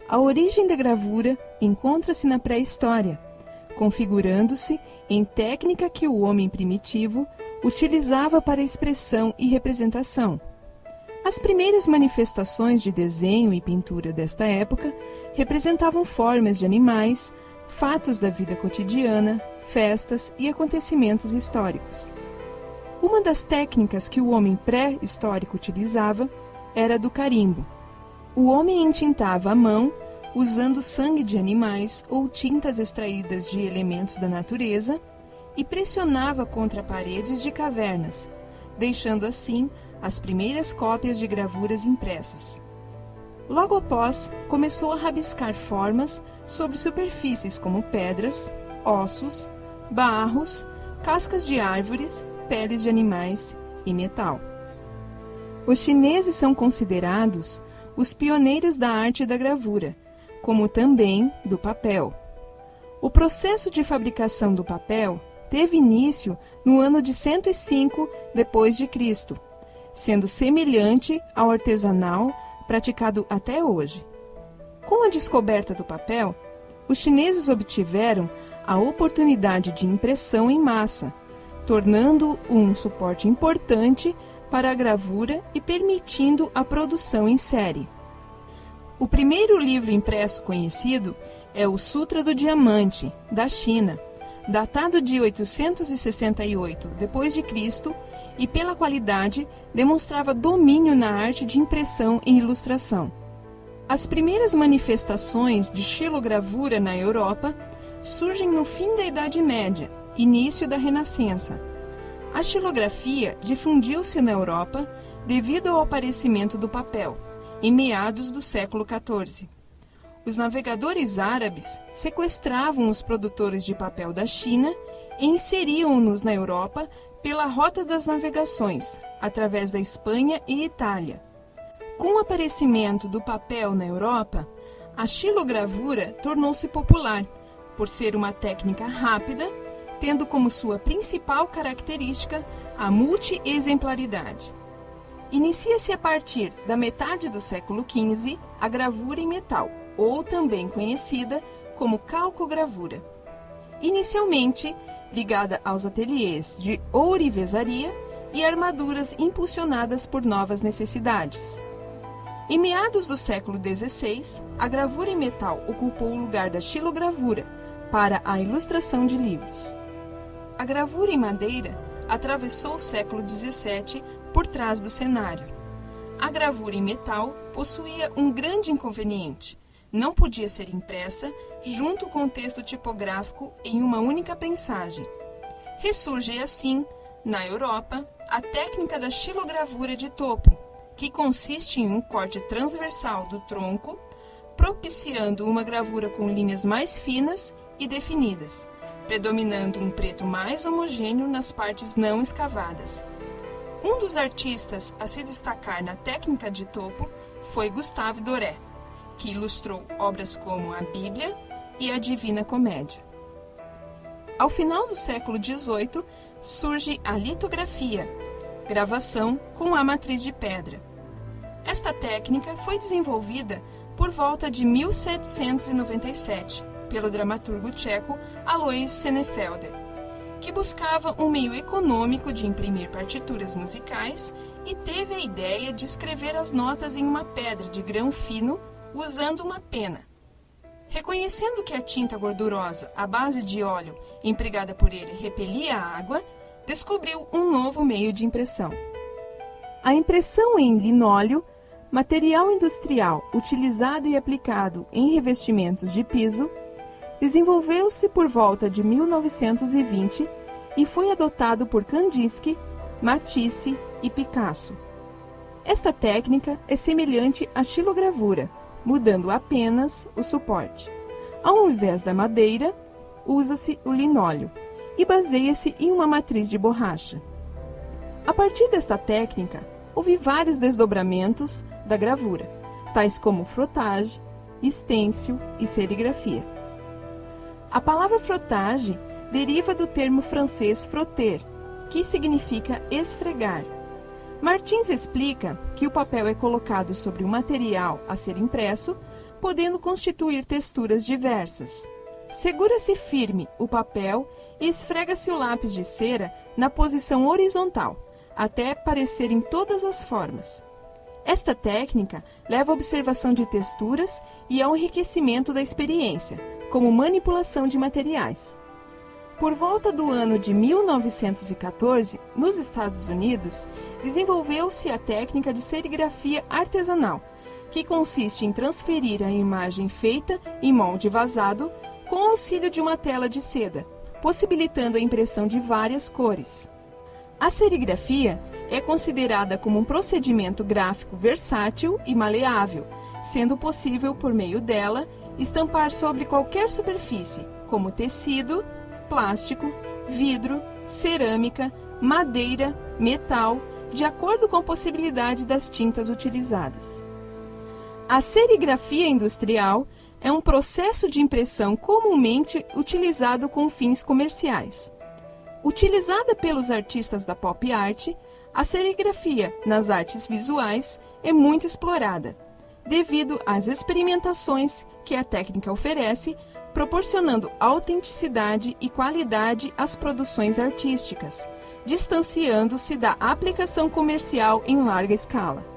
A origem da gravura encontra-se na pré-história, configurando-se em técnica que o homem primitivo utilizava para expressão e representação. As primeiras manifestações de desenho e pintura desta época representavam formas de animais, fatos da vida cotidiana, festas e acontecimentos históricos. Uma das técnicas que o homem pré-histórico utilizava era a do carimbo. O homem entintava à mão, usando sangue de animais ou tintas extraídas de elementos da natureza, e pressionava contra paredes de cavernas, deixando assim as primeiras cópias de gravuras impressas. Logo após, começou a rabiscar formas sobre superfícies como pedras, ossos, barros, cascas de árvores, peles de animais e metal. Os chineses são considerados os pioneiros da arte da gravura, como também do papel. O processo de fabricação do papel teve início no ano de 105 d.C., sendo semelhante ao artesanal praticado até hoje. Com a descoberta do papel, os chineses obtiveram a oportunidade de impressão em massa, tornando-o um suporte importante para a gravura e permitindo a produção em série. O primeiro livro impresso conhecido é o Sutra do Diamante, da China, datado de 868 d.C., e pela qualidade demonstrava domínio na arte de impressão e ilustração. As primeiras manifestações de xilogravura na Europa surgem no fim da Idade Média, início da Renascença. A xilografia difundiu-se na Europa devido ao aparecimento do papel, em meados do século XIV. Os navegadores árabes sequestravam os produtores de papel da China e inseriam-nos na Europa pela Rota das Navegações, através da Espanha e Itália. Com o aparecimento do papel na Europa, a xilogravura tornou-se popular, por ser uma técnica rápida, tendo como sua principal característica a multi-exemplaridade. Inicia-se a partir da metade do século XV a gravura em metal, ou também conhecida como calcogravura. Inicialmente, ligada aos ateliês de ourivesaria e armaduras impulsionadas por novas necessidades. Em meados do século XVI, a gravura em metal ocupou o lugar da xilogravura para a ilustração de livros. A gravura em madeira atravessou o século XVII por trás do cenário. A gravura em metal possuía um grande inconveniente: não podia ser impressa junto com o texto tipográfico em uma única prensagem. Ressurge assim, na Europa, a técnica da xilogravura de topo, que consiste em um corte transversal do tronco, propiciando uma gravura com linhas mais finas e definidas, predominando um preto mais homogêneo nas partes não escavadas. Um dos artistas a se destacar na técnica de topo foi Gustave Doré, que ilustrou obras como a Bíblia e a Divina Comédia. Ao final do século XVIII, surge a litografia, gravação com a matriz de pedra. Esta técnica foi desenvolvida por volta de 1797 pelo dramaturgo tcheco Alois Senefelder, que buscava um meio econômico de imprimir partituras musicais e teve a ideia de escrever as notas em uma pedra de grão fino usando uma pena. Reconhecendo que a tinta gordurosa à base de óleo empregada por ele repelia a água, descobriu um novo meio de impressão. A impressão em linóleo, material industrial utilizado e aplicado em revestimentos de piso, desenvolveu-se por volta de 1920 e foi adotado por Kandinsky, Matisse e Picasso. Esta técnica é semelhante à xilogravura, mudando apenas o suporte. Ao invés da madeira, usa-se o linóleo e baseia-se em uma matriz de borracha. A partir desta técnica, houve vários desdobramentos da gravura, tais como frottage, stencil e serigrafia. A palavra frottage deriva do termo francês frotter, que significa esfregar. Martins explica que o papel é colocado sobre o material a ser impresso podendo constituir texturas diversas. Segura-se firme o papel e esfrega-se o lápis de cera na posição horizontal, até aparecer em todas as formas. Esta técnica leva à observação de texturas e ao enriquecimento da experiência, como manipulação de materiais. Por volta do ano de 1914, nos Estados Unidos, desenvolveu-se a técnica de serigrafia artesanal, que consiste em transferir a imagem feita em molde vazado com o auxílio de uma tela de seda, possibilitando a impressão de várias cores. A serigrafia é considerada como um procedimento gráfico versátil e maleável, sendo possível, por meio dela, estampar sobre qualquer superfície, como tecido, plástico, vidro, cerâmica, madeira, metal, de acordo com a possibilidade das tintas utilizadas. A serigrafia industrial é um processo de impressão comumente utilizado com fins comerciais. Utilizada pelos artistas da pop art, a serigrafia nas artes visuais é muito explorada, devido às experimentações que a técnica oferece, proporcionando autenticidade e qualidade às produções artísticas, distanciando-se da aplicação comercial em larga escala.